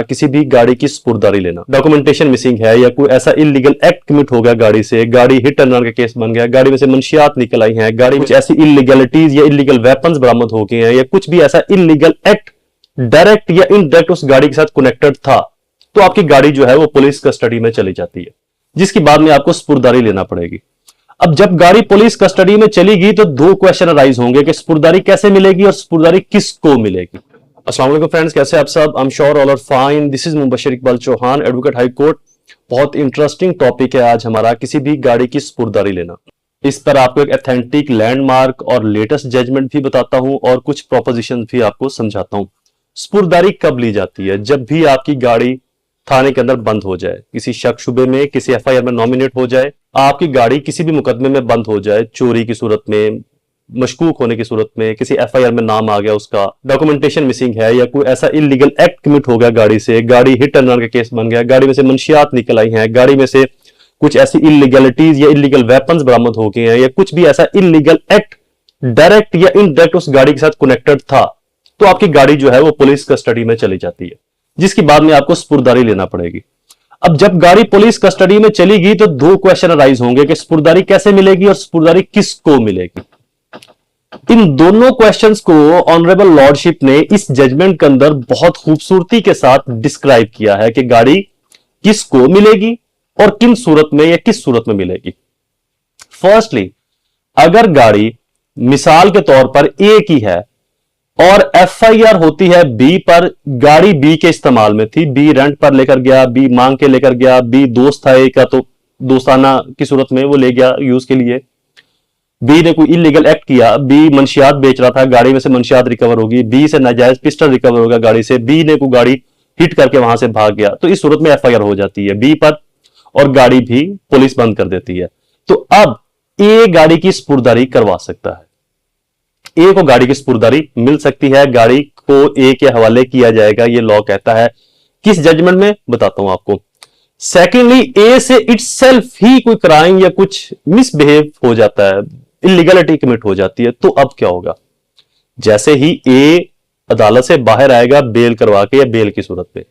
किसी भी गाड़ी की स्पुर्दारी लेना, डॉक्यूमेंटेशन मिसिंग है या कोई ऐसा इलीगल एक्ट कमिट हो गया गाड़ी से, गाड़ी हिट एंड रन का केस बन गया, गाड़ी में से मंशियात निकल आई हैं, गाड़ी में ऐसी इलीगलिटीज या इलीगल वेपन्स बरामद हो गए हैं या कुछ भी ऐसा इलीगल एक्ट डायरेक्ट या इनडायरेक्ट उस गाड़ी के साथ कनेक्टेड था, तो आपकी गाड़ी जो है वो पुलिस कस्टडी में चली जाती है, जिसके बाद में आपको स्पुर्दारी लेना पड़ेगी। अब जब गाड़ी पुलिस कस्टडी में चलेगी तो दो क्वेश्चन अराइज होंगे कि स्पुर्दारी कैसे मिलेगी और स्पुर्दारी किसको मिलेगी। अस्सलाम वालेकुम फ्रेंड्स, कैसे आप सब? I am sure all are fine. This is Mubashar Iqbal Chauhan, advocate high court. बहुत इंटरेस्टिंग टॉपिक है आज हमारा, किसी भी गाड़ी की स्पुर्दारी लेना। इस पर आपको एक ऑथेंटिक लैंडमार्क और लेटेस्ट जजमेंट भी बताता हूं और कुछ प्रोपोजिशन भी आपको समझाता हूं। स्पुर्दारी कब ली जाती है? जब भी आपकी गाड़ी थाने के अंदर बंद हो जाए, किसी शक शुबे में, किसी एफआईआर में नॉमिनेट हो जाए, आपकी गाड़ी किसी भी मुकदमे में बंद हो जाए, चोरी की सूरत में, मशकूक होने की सूरत में, किसी एफआईआर में नाम आ गया उसका, डॉक्यूमेंटेशन मिसिंग है या कोई ऐसा इलीगल एक्ट कमिट हो गया गाड़ी से, गाड़ी हिट एंड रन का केस बन गया, गाड़ी में से मंशियात निकल आई हैं, गाड़ी में से कुछ ऐसी इलीगलिटीज या इलीगल वेपन्स बरामद हो गए हैं या कुछ भी ऐसा इलीगल एक्ट डायरेक्ट या इनडायरेक्ट उस गाड़ी के साथ कनेक्टेड था, तो आपकी गाड़ी जो है वो पुलिस कस्टडी में चली जाती है, जिसके बाद में आपको स्पुर्दारी लेना पड़ेगी। अब जब गाड़ी पुलिस कस्टडी में चलेगी तो दो क्वेश्चन अराइज होंगे कि स्पुर्दारी कैसे मिलेगी और स्पुर्दारी किसको मिलेगी। इन दोनों क्वेश्चंस को ऑनरेबल लॉर्डशिप ने इस जजमेंट के अंदर बहुत खूबसूरती के साथ डिस्क्राइब किया है कि गाड़ी किसको मिलेगी और किन सूरत में या किस सूरत में मिलेगी। फर्स्टली, अगर गाड़ी मिसाल के तौर पर ए की है और एफआईआर होती है बी पर, गाड़ी बी के इस्तेमाल में थी, बी रेंट पर लेकर गया, बी मांग के लेकर गया, बी दोस्त था ए का तो दोस्ताना की सूरत में वो ले गया यूज के लिए, बी ने कोई इलीगल एक्ट किया, बी मंशियात बेच रहा था, गाड़ी में से मंशियात रिकवर होगी, बी से नाजायज पिस्टल रिकवर होगा गाड़ी से, बी ने कोई गाड़ी हिट करके वहां से भाग गया, तो इस सूरत में एफआईआर हो जाती है बी पर और गाड़ी भी पुलिस बंद कर देती है। तो अब ए गाड़ी की स्पुर्दारी करवा सकता है, ए को गाड़ी की स्पुर्दारी मिल सकती है, गाड़ी को ए के हवाले किया जाएगा, ये लॉ कहता है। किस जजमेंट में बताता हूं आपको। सेकेंडली, ए से इटसेल्फ ही कोई क्राइम या कुछ मिसबिहेव हो जाता है, इलीगलिटी कमिट हो जाती है, तो अब क्या होगा? जैसे ही ए अदालत से बाहर आएगा बेल करवा के या बेल की सूरत पे,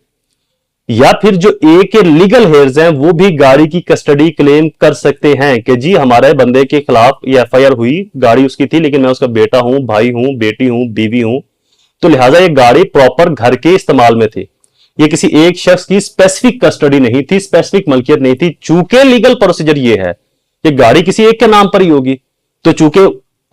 या फिर जो ए के लीगल हेयर्स हैं वो भी गाड़ी की कस्टडी क्लेम कर सकते हैं कि जी हमारे बंदे के खिलाफ ये एफआईआर हुई, गाड़ी उसकी थी लेकिन मैं उसका बेटा हूं, भाई हूं, बेटी हूं, बीवी हूं, तो लिहाजा ये गाड़ी प्रॉपर घर के इस्तेमाल में थी, ये किसी एक शख्स की स्पेसिफिक कस्टडी नहीं थी, स्पेसिफिक मलकियत नहीं थी। चूंकि लीगल प्रोसीजर ये है कि गाड़ी किसी एक के नाम पर ही होगी, तो चूंकि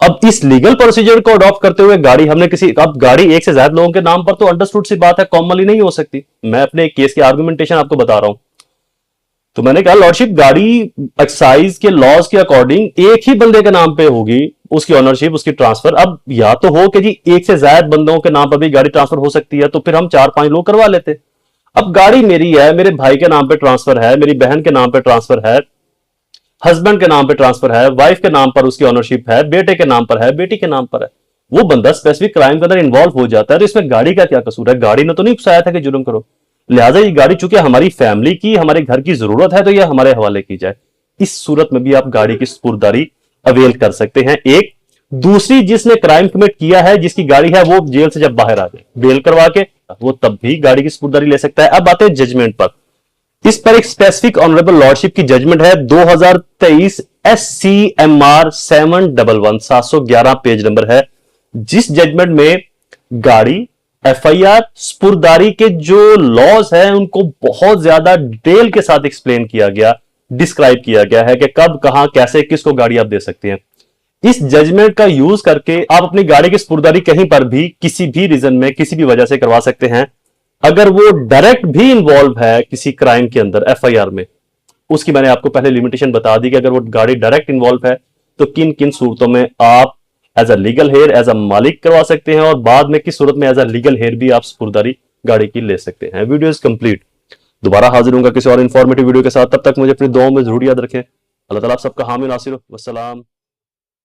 अब इस लीगल प्रोसीजर को अडॉप्ट करते हुए गाड़ी हमने किसी, अब गाड़ी एक से ज्यादा लोगों के नाम पर तो अंडरस्टूड सी बात है, कॉमनली नहीं हो सकती। मैं अपने केस की आर्गुमेंटेशन आपको बता रहा हूं, तो मैंने कहा लॉर्डशिप गाड़ी एक्साइज के लॉज के अकॉर्डिंग एक ही बंदे के नाम पे होगी, उसकी ऑनरशिप, उसकी ट्रांसफर। अब या तो हो कि जी एक से ज्यादा बंदों के नाम पर भी गाड़ी ट्रांसफर हो सकती है, तो फिर हम 4-5 लोग करवा लेते। अब गाड़ी मेरी है, मेरे भाई के नाम पे ट्रांसफर है, मेरी बहन के नाम पे ट्रांसफर है, हस्बैंड के नाम पे ट्रांसफर है, वाइफ के नाम पर उसकी ऑनरशिप है, बेटे के नाम पर है, बेटी के नाम पर है, वो बंदा स्पेसिफिक क्राइम के अंदर इन्वॉल्व हो जाता है, तो इसमें गाड़ी का क्या कसूर है? गाड़ी ने तो नहीं उकसाया था कि जुर्म करो, लिहाजा ये गाड़ी चूंकि हमारी फैमिली की, हमारे घर की जरूरत है, तो यह हमारे हवाले की जाए। इस सूरत में भी आप गाड़ी की स्पुर्दारी अवेल कर सकते हैं। एक दूसरी, जिसने क्राइम कमिट किया है, जिसकी गाड़ी है, वो जेल से जब बाहर आ जाए बेल करवा के, वो तब भी गाड़ी की स्पुर्दारी ले सकता है। अब आते हैं जजमेंट पर। इस पर एक स्पेसिफिक ऑनरेबल लॉर्डशिप की जजमेंट है 2023 SCMR 711 711 पेज नंबर है, जिस जजमेंट में गाड़ी एफआईआर स्पुर्दारी के जो लॉज हैं उनको बहुत ज्यादा डिटेल के साथ एक्सप्लेन किया गया, डिस्क्राइब किया गया है कि कब, कहां, कैसे, किसको गाड़ी आप दे सकते हैं। इस जजमेंट का यूज करके आप अपनी गाड़ी की स्पुर्दारी कहीं पर भी, किसी भी रीजन में, किसी भी वजह से करवा सकते हैं। अगर वो डायरेक्ट भी इन्वॉल्व है किसी क्राइम के अंदर एफआईआर में, उसकी मैंने आपको पहले लिमिटेशन बता दी कि अगर वो गाड़ी डायरेक्ट इन्वॉल्व है तो किन किन सूरतों में आप as a legal heir, as a मालिक करवा सकते हैं और बाद में किस सूरत में एज अ लीगल हेयर भी आप स्पुर्दारी गाड़ी की ले सकते हैं। Video is complete. दोबारा हाजिर होऊंगा किसी और इंफॉर्मेटिव वीडियो के साथ, तब तक मुझे अपनी दुआओं में जरूर याद रखें। अल्लाह ताला आप सबका हामी नासिर हो। वस्सलाम।